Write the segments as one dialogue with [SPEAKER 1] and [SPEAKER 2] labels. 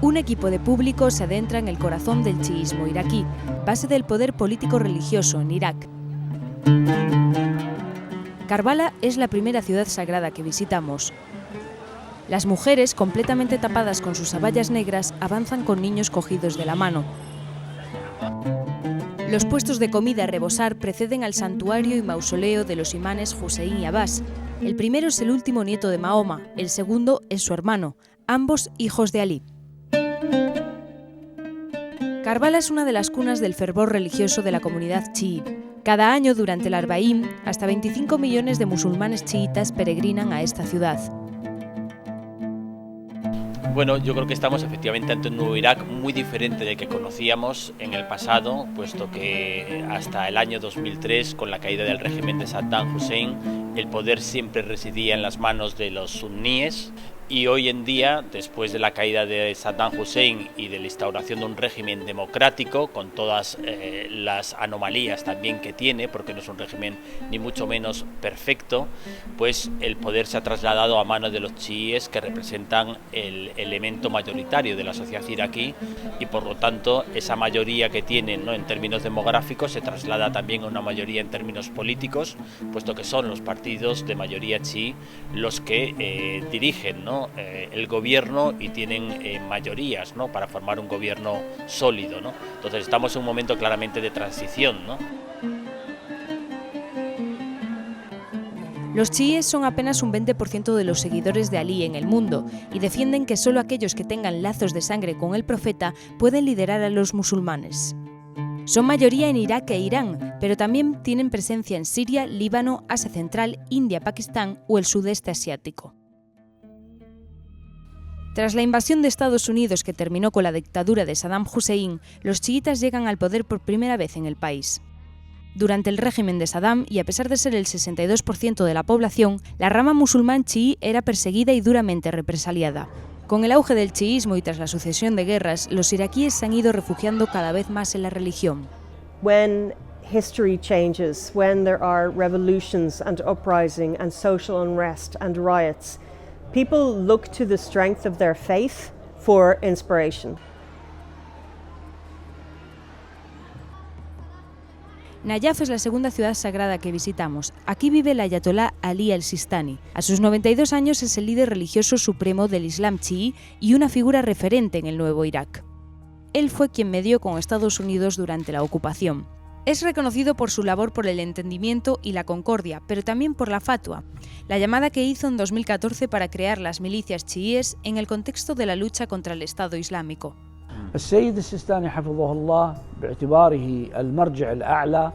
[SPEAKER 1] Un equipo de público se adentra en el corazón del chiismo iraquí, base del poder político-religioso en Irak. Karbala es la primera ciudad sagrada que visitamos. Las mujeres, completamente tapadas con sus abayas negras, avanzan con niños cogidos de la mano. Los puestos de comida a rebosar preceden al santuario y mausoleo de los imanes Hussein y Abbas. El primero es el último nieto de Mahoma, el segundo es su hermano, ambos hijos de Ali. Karbala es una de las cunas del fervor religioso de la comunidad chií. Cada año, durante el Arbaín, hasta 25 millones de musulmanes chiitas peregrinan a esta ciudad.
[SPEAKER 2] Bueno, yo creo que estamos efectivamente ante un nuevo Irak muy diferente del que conocíamos en el pasado, puesto que hasta el año 2003, con la caída del régimen de Saddam Hussein, el poder siempre residía en las manos de los suníes. Y hoy en día, después de la caída de Saddam Hussein y de la instauración de un régimen democrático, con todas las anomalías también que tiene, porque no es un régimen ni mucho menos perfecto, pues el poder se ha trasladado a manos de los chiíes, que representan el elemento mayoritario de la sociedad iraquí, y por lo tanto esa mayoría que tienen, ¿no?, en términos demográficos se traslada también a una mayoría en términos políticos, puesto que son los partidos de mayoría chií los que dirigen, ¿no?, el gobierno y tienen mayorías, ¿no?, para formar un gobierno sólido, ¿no? Entonces estamos en un momento claramente de transición, ¿no?
[SPEAKER 1] Los chiíes son apenas un 20% de los seguidores de Ali en el mundo y defienden que solo aquellos que tengan lazos de sangre con el profeta pueden liderar a los musulmanes. Son mayoría en Irak e Irán, pero también tienen presencia en Siria, Líbano, Asia Central, India, Pakistán o el sudeste asiático. Tras la invasión de Estados Unidos que terminó con la dictadura de Saddam Hussein, los chiitas llegan al poder por primera vez en el país. Durante el régimen de Saddam, y a pesar de ser el 62% de la población, la rama musulmán chií era perseguida y duramente represaliada. Con el auge del chiismo y tras la sucesión de guerras, los iraquíes se han ido refugiando cada vez más en la religión.
[SPEAKER 3] When history changes, when there are revolutions and uprising and social unrest and riots, people look to the strength of their faith for inspiration.
[SPEAKER 1] Nayaf es la segunda ciudad sagrada que visitamos. Aquí vive el ayatolá Ali al-Sistani. A sus 92 años es el líder religioso supremo del Islam chií y una figura referente en el nuevo Irak. Él fue quien medió con Estados Unidos durante la ocupación. Es reconocido por su labor por el entendimiento y la concordia, pero también por la fatwa, la llamada que hizo en 2014 para crear las milicias chiíes en el contexto de la lucha contra el Estado Islámico.
[SPEAKER 4] السيد السيستاني حفظه الله باعتباره المرجع الأعلى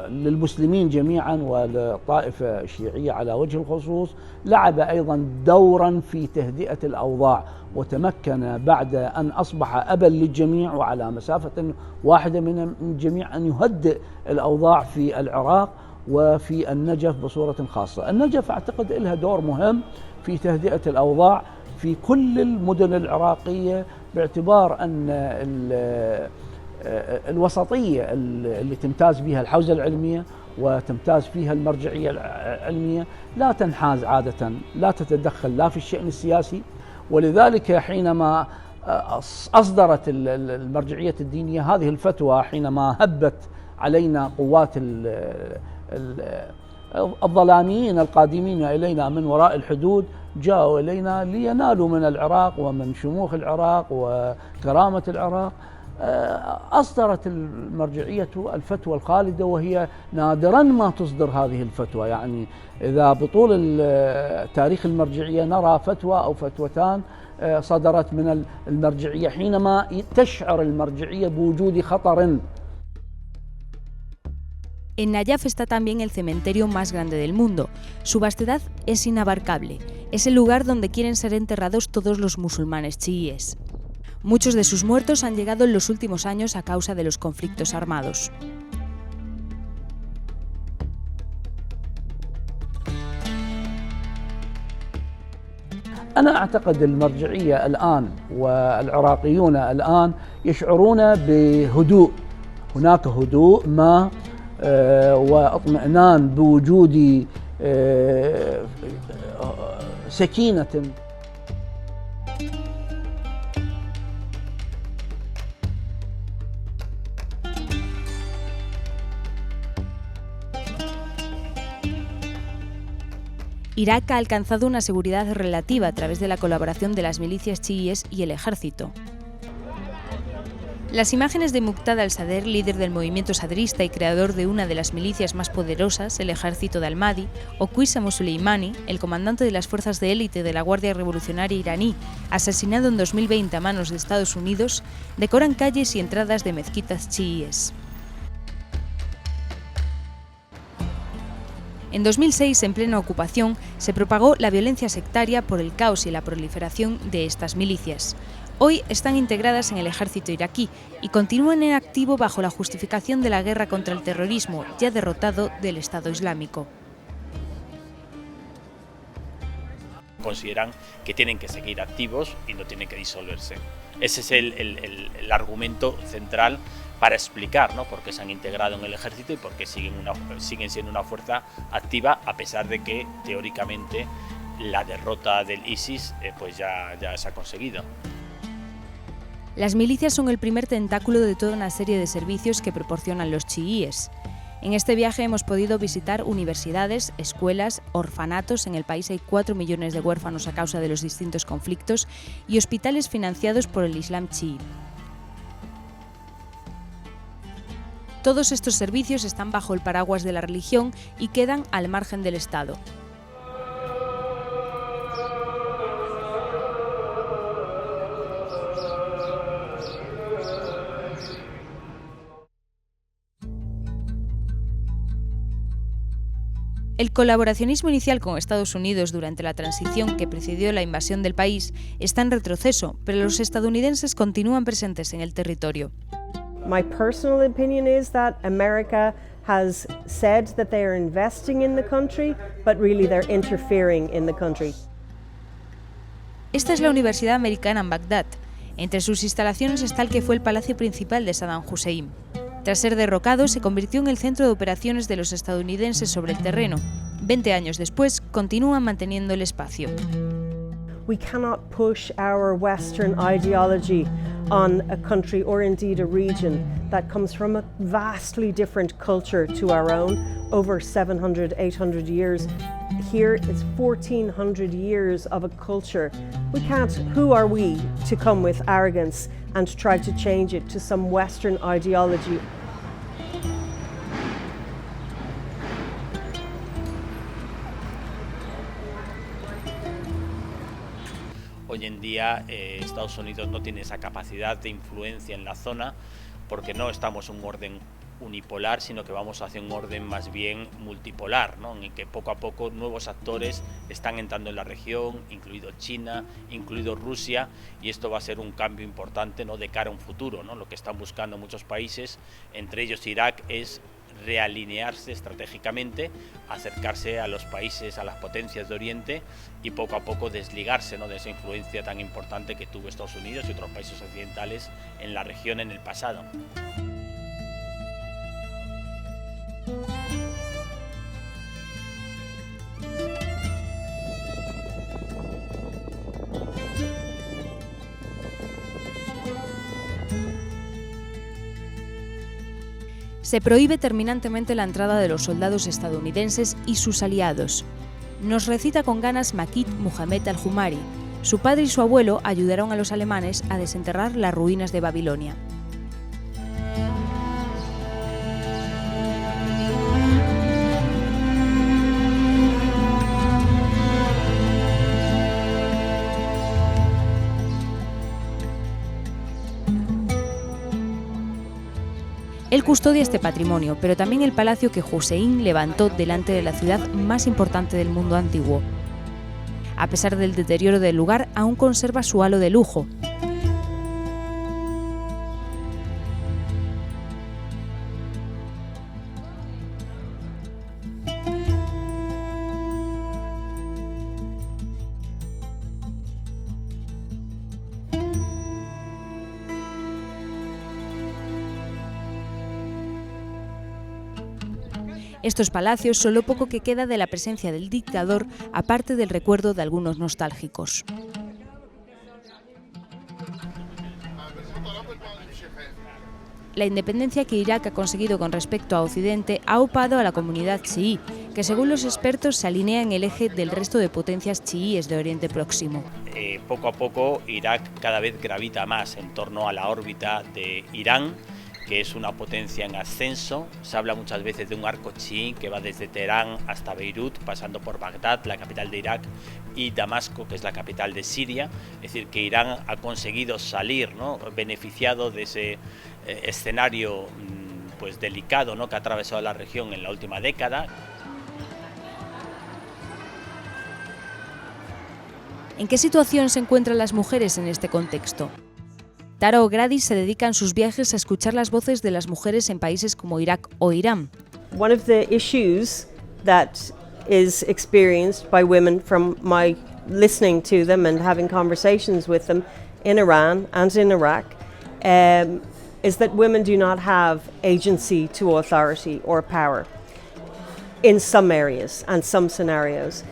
[SPEAKER 4] للمسلمين جميعا وللطائفة الشيعية على وجه الخصوص لعب أيضا دورا في تهدئة الأوضاع وتمكن بعد أن أصبح أبا للجميع وعلى مسافة واحدة من الجميع أن يهدئ الأوضاع في العراق وفي النجف بصورة خاصة. النجف أعتقد لها دور مهم في تهدئة الأوضاع في كل المدن العراقية باعتبار أن الوسطية اللي تمتاز بها الحوزة العلمية وتمتاز فيها المرجعية العلمية لا تنحاز عادة، لا تتدخل لا في الشأن السياسي، ولذلك حينما أصدرت المرجعية الدينية هذه الفتوى حينما هبت علينا قوات الظلاميين القادمين إلينا من وراء الحدود جاءوا إلينا لينالوا من العراق ومن شموخ العراق وكرامة العراق. أصدرت المرجعية الفتوى الخالدة وهي نادرا ما تصدر هذه الفتوى، يعني إذا بطول تاريخ المرجعية نرى فتوى أو فتوتان صدرت من المرجعية حينما تشعر المرجعية بوجود خطر.
[SPEAKER 1] En Nayaf está también el cementerio más grande del mundo. Su vastedad es inabarcable. Es el lugar donde quieren ser enterrados todos los musulmanes chiíes. Muchos de sus muertos han llegado en los últimos años a causa de los conflictos armados.
[SPEAKER 4] أنا أعتقد المرجعية الآن والعراقيون الآن يشعرون بهدوء، هناك هدوء ما واطمئنان بوجود سكينة.
[SPEAKER 1] Irak ha alcanzado una seguridad relativa a través de la colaboración de las milicias chiíes y el ejército. Las imágenes de Muqtada al-Sadr, líder del movimiento sadrista y creador de una de las milicias más poderosas, el ejército de Al-Mahdi, o Qasem Soleimani, el comandante de las fuerzas de élite de la Guardia Revolucionaria iraní, asesinado en 2020 a manos de Estados Unidos, decoran calles y entradas de mezquitas chiíes. En 2006, en plena ocupación, se propagó la violencia sectaria por el caos y la proliferación de estas milicias. Hoy están integradas en el ejército iraquí y continúan en activo bajo la justificación de la guerra contra el terrorismo, ya derrotado, del Estado Islámico.
[SPEAKER 2] Consideran que tienen que seguir activos y no tienen que disolverse. Ese es el argumento central para explicar, ¿no?, por qué se han integrado en el ejército y por qué siguen siendo una fuerza activa, a pesar de que teóricamente la derrota del ISIS pues ya se ha conseguido.
[SPEAKER 1] Las milicias son el primer tentáculo de toda una serie de servicios que proporcionan los chiíes. En este viaje hemos podido visitar universidades, escuelas, orfanatos. En el país hay 4 millones de huérfanos a causa de los distintos conflictos y hospitales financiados por el Islam chií. Todos estos servicios están bajo el paraguas de la religión y quedan al margen del Estado. El colaboracionismo inicial con Estados Unidos durante la transición que precedió la invasión del país está en retroceso, pero los estadounidenses continúan presentes en el territorio.
[SPEAKER 3] My personal opinion is that America has said that they are investing in the country, but really they're interfering in the country.
[SPEAKER 1] Esta es la Universidad Americana en Bagdad. Entre sus instalaciones está el que fue el palacio principal de Saddam Hussein. Tras ser derrocado, se convirtió en el centro de operaciones de los estadounidenses sobre el terreno. 20 años después, continúan manteniendo el espacio.
[SPEAKER 3] We cannot push our Western ideology on a country or indeed a region that comes from a vastly different culture to our own, over 700, 800 years. Here it's 1400 years of a culture. We can't, who are we to come with arrogance and try to change it to some Western ideology?
[SPEAKER 2] Hoy en día Estados Unidos no tiene esa capacidad de influencia en la zona porque no estamos en un orden unipolar, sino que vamos hacia un orden más bien multipolar, ¿no?, en el que poco a poco nuevos actores están entrando en la región, incluido China, incluido Rusia, y esto va a ser un cambio importante, ¿no?, de cara a un futuro, ¿no? Lo que están buscando muchos países, entre ellos Irak, es realinearse estratégicamente, acercarse a los países, a las potencias de Oriente y poco a poco desligarse, ¿no?, de esa influencia tan importante que tuvo Estados Unidos y otros países occidentales en la región en el pasado.
[SPEAKER 1] Se prohíbe terminantemente la entrada de los soldados estadounidenses y sus aliados. Nos recita con ganas Makit Muhammad al-Jumari. Su padre y su abuelo ayudaron a los alemanes a desenterrar las ruinas de Babilonia. Él custodia este patrimonio, pero también el palacio que Hussein levantó delante de la ciudad más importante del mundo antiguo. A pesar del deterioro del lugar, aún conserva su halo de lujo. Estos palacios son lo poco que queda de la presencia del dictador, aparte del recuerdo de algunos nostálgicos. La independencia que Irak ha conseguido con respecto a Occidente ha upado a la comunidad chií, que según los expertos se alinea en el eje del resto de potencias chiíes de Oriente Próximo.
[SPEAKER 2] Poco a poco Irak cada vez gravita más en torno a la órbita de Irán, que es una potencia en ascenso. Se habla muchas veces de un arco chií que va desde Teherán hasta Beirut, pasando por Bagdad, la capital de Irak, y Damasco, que es la capital de Siria. Es decir, que Irán ha conseguido salir, ¿no?, beneficiado de ese escenario pues delicado, ¿no?, que ha atravesado la región en la última década.
[SPEAKER 1] ¿En qué situación se encuentran las mujeres en este contexto? Tara O'Grady se dedica en sus viajes a escuchar las voces de las mujeres en países como Irak o Irán.
[SPEAKER 3] One of the issues that is experienced by women from my listening to them and having conversations with them in Iran and in Iraq is that women do not have agency to authority or power in some areas and some scenarios.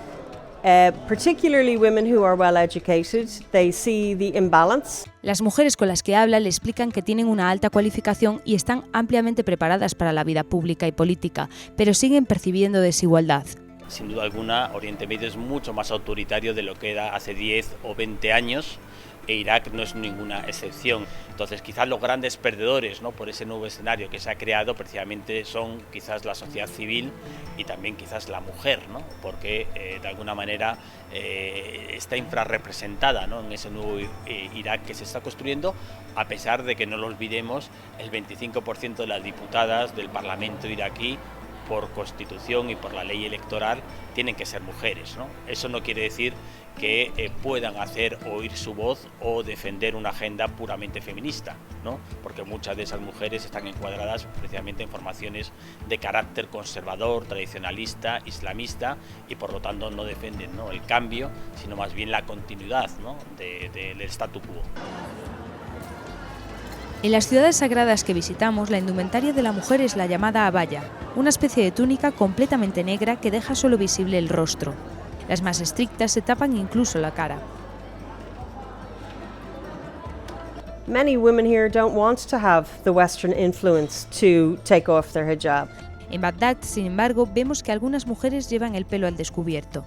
[SPEAKER 3] Particularly women who are well educated, they see the imbalance.
[SPEAKER 1] Las mujeres con las que habla le explican que tienen una alta cualificación y están ampliamente preparadas para la vida pública y política, pero siguen percibiendo desigualdad.
[SPEAKER 2] Sin duda alguna, Oriente Medio es mucho más autoritario de lo que era hace 10 o 20 años, e Irak no es ninguna excepción. Entonces, quizás los grandes perdedores, ¿no?, por ese nuevo escenario que se ha creado precisamente son quizás la sociedad civil y también quizás la mujer, ¿no?, porque de alguna manera está infrarrepresentada, ¿no?, en ese nuevo Irak que se está construyendo, a pesar de que, no lo olvidemos, el 25% de las diputadas del Parlamento iraquí, por constitución y por la ley electoral, tienen que ser mujeres, ¿no? Eso no quiere decir que puedan hacer oír su voz o defender una agenda puramente feminista, ¿no?, porque muchas de esas mujeres están encuadradas precisamente en formaciones de carácter conservador, tradicionalista, islamista, y por lo tanto no defienden, ¿no?, el cambio, sino más bien la continuidad, ¿no?, del statu quo.
[SPEAKER 1] En las ciudades sagradas que visitamos, la indumentaria de la mujer es la llamada abaya, una especie de túnica completamente negra que deja solo visible el rostro. Las más estrictas se tapan incluso la cara.
[SPEAKER 3] Many women here don't want to have the Western influence to take off their hijab.
[SPEAKER 1] En Bagdad, sin embargo, vemos que algunas mujeres llevan el pelo al descubierto.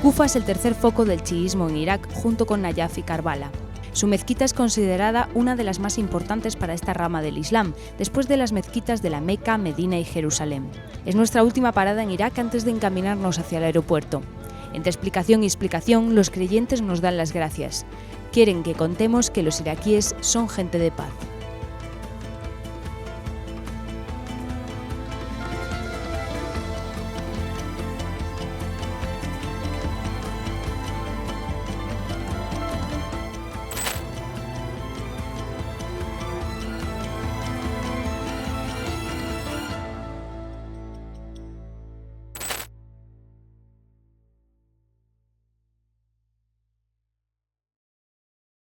[SPEAKER 1] Kufa es el tercer foco del chiismo en Irak, junto con Nayaf y Karbala. Su mezquita es considerada una de las más importantes para esta rama del Islam, después de las mezquitas de la Meca, Medina y Jerusalén. Es nuestra última parada en Irak antes de encaminarnos hacia el aeropuerto. Entre explicación y explicación, los creyentes nos dan las gracias. Quieren que contemos que los iraquíes son gente de paz.